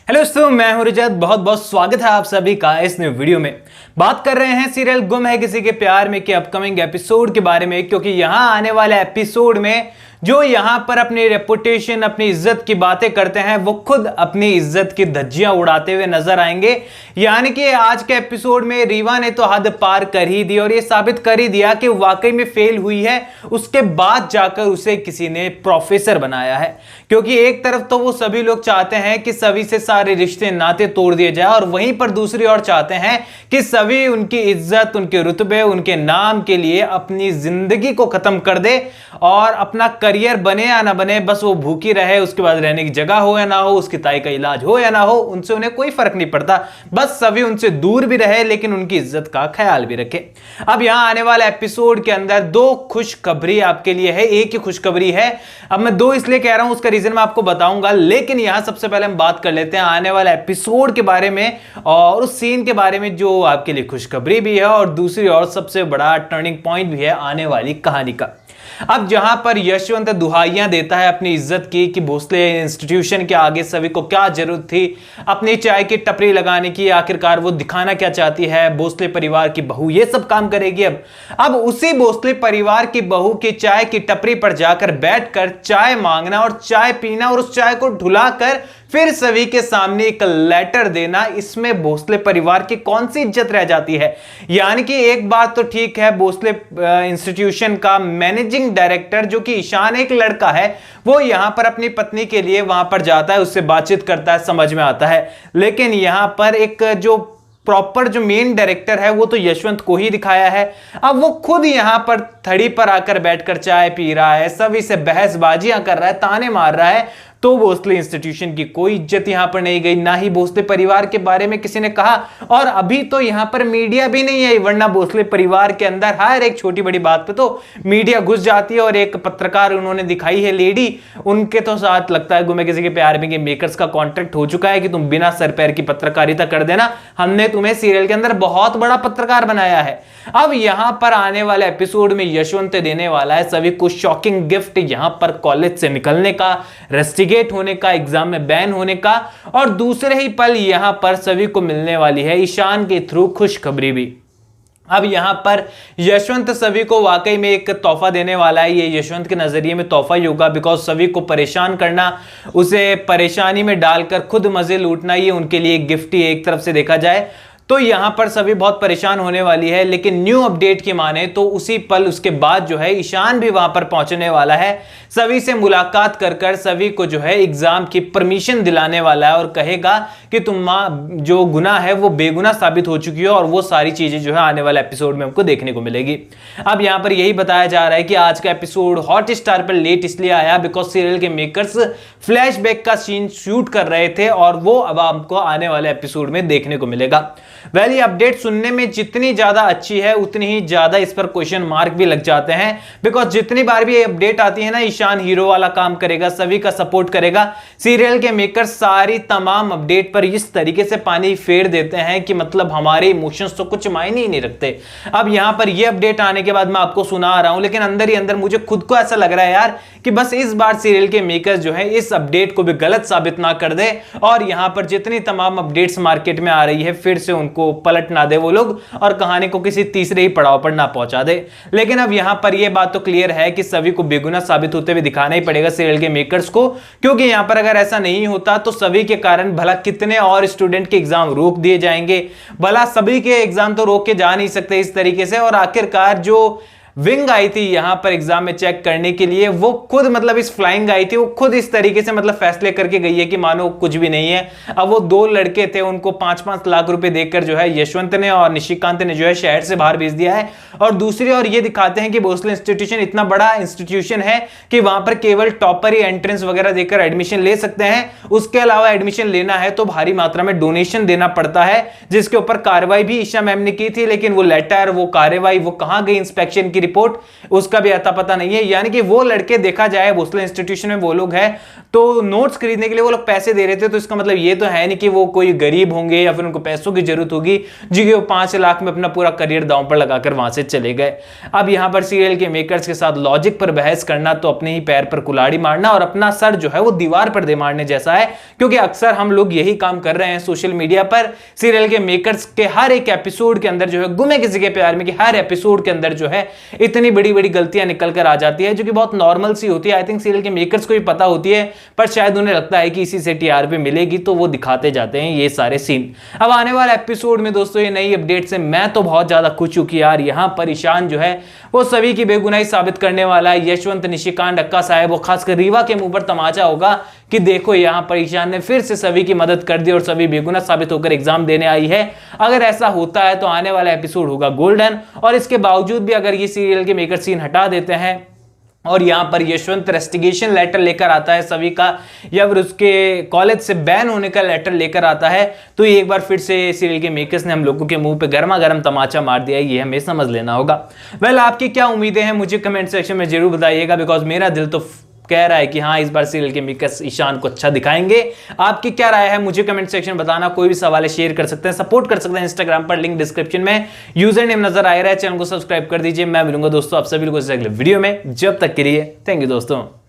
Hello दोस्तों, मैं हूं रजत। बहुत बहुत स्वागत है आप सभी का इस नए वीडियो में। बात कर रहे हैं सीरियल गुम है किसी के प्यार में के अपकमिंग एपिसोड के बारे में, क्योंकि यहां आने वाले एपिसोड में जो यहां पर अपनी रेपुटेशन, अपनी इज्जत की बातें करते हैं, वो खुद अपनी इज्जत की धज्जियां उड़ाते हुए नजर आएंगे। यानी कि आज के एपिसोड में रीवा ने तो हद पार कर ही दी और ये साबित कर ही दिया कि वाकई में फेल हुई है। उसके बाद जाकर उसे किसी ने प्रोफेसर बनाया है, क्योंकि एक तरफ तो वो सभी लोग चाहते हैं कि सभी से सारे रिश्ते नाते तोड़ दिए जाए, और वहीं पर दूसरी ओर चाहते हैं कि सभी उनकी इज्जत, उनके रुतबे, उनके नाम के लिए अपनी जिंदगी को खत्म कर दे और अपना करियर बने या ना बने, बस वो भूखी रहे। उसके बाद रहने की जगह हो या ना हो, उसकी ताई का इलाज हो या ना हो, उनसे उन्हें कोई फर्क नहीं पड़ता। बस सभी उनसे दूर भी रहे लेकिन उनकी इज्जत का ख्याल भी रखे। अब यहां आने वाले एपिसोड के अंदर दो खुशखबरी आपके लिए है। एक ही खुशखबरी है, अब मैं दो इसलिए कह रहा हूं, उसका रीजन मैं आपको बताऊंगा, लेकिन यहां सबसे पहले हम बात कर लेते हैं आने वाले एपिसोड के बारे में और उस सीन के बारे में जो आपके लिए खुशखबरी भी है और दूसरी ओर सबसे बड़ा टर्निंग पॉइंट भी है आने वाली कहानी का। अब जहां पर यशवंत दुहाइयां देता है अपनी इज्जत की कि भोसले इंस्टीट्यूशन के आगे सभी को क्या जरूरत थी अपनी चाय की टपरी लगाने की, आखिरकार वो दिखाना क्या चाहती है, भोसले परिवार की बहू ये सब काम करेगी। अब उसी भोसले परिवार की बहू की चाय की टपरी पर जाकर बैठकर चाय मांगना और चाय पीना और उस चाय को ढुलाकर फिर सभी के सामने एक लेटर देना, इसमें भोसले परिवार की कौन सी इज्जत रह जाती है। यानी कि एक बात तो ठीक है, भोसले इंस्टीट्यूशन का मैनेजिंग डायरेक्टर जो कि ईशान एक लड़का है, वो यहां पर अपनी पत्नी के लिए वहां पर जाता है, उससे बातचीत करता है, समझ में आता है। लेकिन यहां पर एक जो प्रॉपर जो मेन डायरेक्टर है वो तो यशवंत को ही दिखाया है। अब वो खुद यहां पर थड़ी पर आकर बैठकर चाय पी रहा है, सभी से बहसबाजियां कर रहा है, ताने मार रहा है, तो भोसले इंस्टीट्यूशन की कोई इज्जत यहां पर नहीं गई, ना ही भोसले परिवार के बारे में किसी ने कहा। और अभी तो यहां पर मीडिया भी नहीं है, वरना भोसले परिवार के अंदर हर एक छोटी बड़ी बात पे तो मीडिया घुस जाती है। और एक पत्रकार उन्होंने दिखाई है लेडी, उनके तो साथ लगता है गुम है किसी के प्यार में के मेकर्स का कॉन्ट्रैक्ट हो चुका है कि तुम बिना सर पैर की पत्रकारिता कर देना, हमने तुम्हें सीरियल के अंदर बहुत बड़ा पत्रकार बनाया है। अब यहां पर आने वाले एपिसोड में यशवंत देने वाला है सभी को शॉकिंग गिफ्ट, यहां पर कॉलेज से निकलने का, रस्टिगेट होने का, एग्जाम में बैन होने का, और दूसरे ही पल यहां पर सभी को मिलने वाली है ईशान के थ्रू खुशखबरी भी। अब यहां पर यशवंत सभी को वाकई में एक तोहफा देने वाला है। ये यशवंत के नजरिए में तोहफा ही होगा, बिकॉज सभी को परेशान करना, उसे परेशानी में डालकर खुद मजे लूटना, ये उनके लिए एक गिफ्ट ही एक तरफ से देखा जाए तो यहां पर सभी बहुत परेशान होने वाली है। लेकिन न्यू अपडेट की माने तो उसी पल उसके बाद जो है ईशान भी वहां पर पहुंचने वाला है, सभी से मुलाकात कर कर सभी को जो है एग्जाम की परमिशन दिलाने वाला है और कहेगा कि तुम जो गुनाह है वो बेगुनाह साबित हो चुकी है, और वो सारी चीजें जो है आने वाले एपिसोड में हमको देखने को मिलेगी। अब यहां पर यही बताया जा रहा है कि आज का एपिसोड हॉट स्टार पर लेट इसलिए आया बिकॉज सीरियल के मेकर्स फ्लैशबैक का सीन शूट कर रहे थे और वो अब आपको आने वाले एपिसोड में देखने को मिलेगा। वेल, ये अपडेट सुनने में जितनी ज्यादा अच्छी है उतनी ही ज्यादा इस पर क्वेश्चन मार्क भी लग जाते हैं, बिकॉज जितनी बार भी ये अपडेट आती है ना, ईशान हीरो वाला काम करेगा, सभी का सपोर्ट करेगा। सीरियल के मेकर सारी तमाम अपडेट पर इस तरीके से पानी फेर देते हैं कि मतलब हमारे इमोशंस तो कुछ मायने ही नहीं रखते। अब यहां पर ये अपडेट आने के बाद मैं आपको सुना रहा हूं, लेकिन अंदर ही अंदर मुझे खुद को ऐसा लग रहा है यार कि बस इस बार सीरियल के मेकर्स जो है इस अपडेट को भी गलत साबित ना कर दे और यहां पर जितनी तमाम अपडेट्स मार्केट में आ रही है फिर से उनको पलट ना दे वो लोग और कहानी को किसी तीसरे ही पड़ाव पर ना पहुंचा दे। लेकिन अब यहां पर यह बात तो क्लियर है कि सभी को बेगुनाह साबित होते हुए दिखाना ही पड़ेगा सीरियल के मेकर्स को, क्योंकि यहां पर अगर ऐसा नहीं होता तो सभी के कारण भला कितने और स्टूडेंट के एग्जाम रोक दिए जाएंगे। भला सभी के एग्जाम तो रोक के जा नहीं सकते इस तरीके से, और आखिरकार जो विंग आई थी यहां पर एग्जाम में चेक करने के लिए, वो खुद मतलब इस फ्लाइंग आई थी, वो खुद इस तरीके से मतलब फैसले करके गई है कि मानो कुछ भी नहीं है। अब वो दो लड़के थे, उनको 5-5 लाख रुपए देकर जो है यशवंत ने और निशिकांत ने जो है शहर से बाहर भेज दिया है। और दूसरी ओर ये दिखाते हैं कि भोसले इंस्टीट्यूशन इतना बड़ा इंस्टीट्यूशन है कि वहां पर केवल टॉपर ही एंट्रेंस वगैरह देकर एडमिशन ले सकते हैं, उसके अलावा एडमिशन लेना है तो भारी मात्रा में डोनेशन देना पड़ता है, जिसके ऊपर कार्रवाई भी ईशा मैम ने की थी। लेकिन वो लेटर, वो कार्रवाई, वो कहां गई इंस्पेक्शन की रिपोर्ट, उसका भी अता पता नहीं है। यानी कि वो लड़के, देखा जाए भोसले इंस्टीट्यूशन में वो लोग हैं तो नोट्स खरीदने के लिए वो लोग पैसे दे रहे थे, तो इसका मतलब ये तो है नहीं कि वो कोई गरीब होंगे या फिर उनको पैसों की जरूरत होगी जी कि वो 5 लाख में अपना पूरा करियर दांव पर लगाकर वहां से चले गए। अब यहां पर सीरियल के मेकर्स के साथ लॉजिक पर बहस करना तो अपने ही पैर पर कुल्हाड़ी मारना और अपना सर जो है वो दीवार पर दे मारने जैसा है, क्योंकि अक्सर हम लोग यही काम कर रहे हैं सोशल मीडिया पर। सीरियल के मेकर्स के हर एक एपिसोड के अंदर जो है गुम है किसी के प्यार में कि हर एपिसोड के अंदर जो है इतनी बड़ी बड़ी गलतियां निकल कर आ जाती है जो कि बहुत नॉर्मल सी होती है। आई थिंक सीरियल के मेकर्स को भी पता होती है, पर शायद उन्हें लगता है कि इसी से टीआरपी मिलेगी तो वो दिखाते जाते हैं ये सारे सीन। अब आने वाले एपिसोड में दोस्तों ये नई अपडेट से मैं तो बहुत ज्यादा खुश हूं कि यार यहां पर ईशान जो है वो सभी की बेगुनाही साबित करने वाला है। यशवंत, निशिकांत, अक्का साहब, वो खासकर रीवा के मुंह पर तमाचा होगा कि देखो यहां पर ईशान ने फिर से सभी की मदद कर दी और सभी बेगुनाह साबित होकर एग्जाम देने आई है। अगर ऐसा होता है तो आने वाला एपिसोड होगा गोल्डन। और इसके बावजूद भी अगर ये सीरियल के मेकर सीन हटा देते हैं और यहां पर यशवंत रेस्टिगेशन लेटर लेकर आता है सभी का, या फिर उसके कॉलेज से बैन होने का लेटर लेकर आता है, तो ये एक बार फिर से सीरियल के मेकर्स ने हम लोगों के मुंह पे गर्मा गर्म तमाचा मार दिया है, ये हमें समझ लेना होगा। वेल, आपकी क्या उम्मीदें हैं मुझे कमेंट सेक्शन में जरूर बताइएगा, बिकॉज मेरा दिल तो कह रहा है कि हाँ इस बार सीरियल के मेकर्स ईशान को अच्छा दिखाएंगे। आपकी क्या राय है मुझे कमेंट सेक्शन में बताना। कोई भी सवाल है शेयर कर सकते हैं, सपोर्ट कर सकते हैं इंस्टाग्राम पर, लिंक डिस्क्रिप्शन में यूजर नेम नजर आ रहा है। चैनल को सब्सक्राइब कर दीजिए। मैं मिलूंगा दोस्तों आप सभी लोगों से अगले वीडियो में, जब तक के लिए थैंक यू दोस्तों।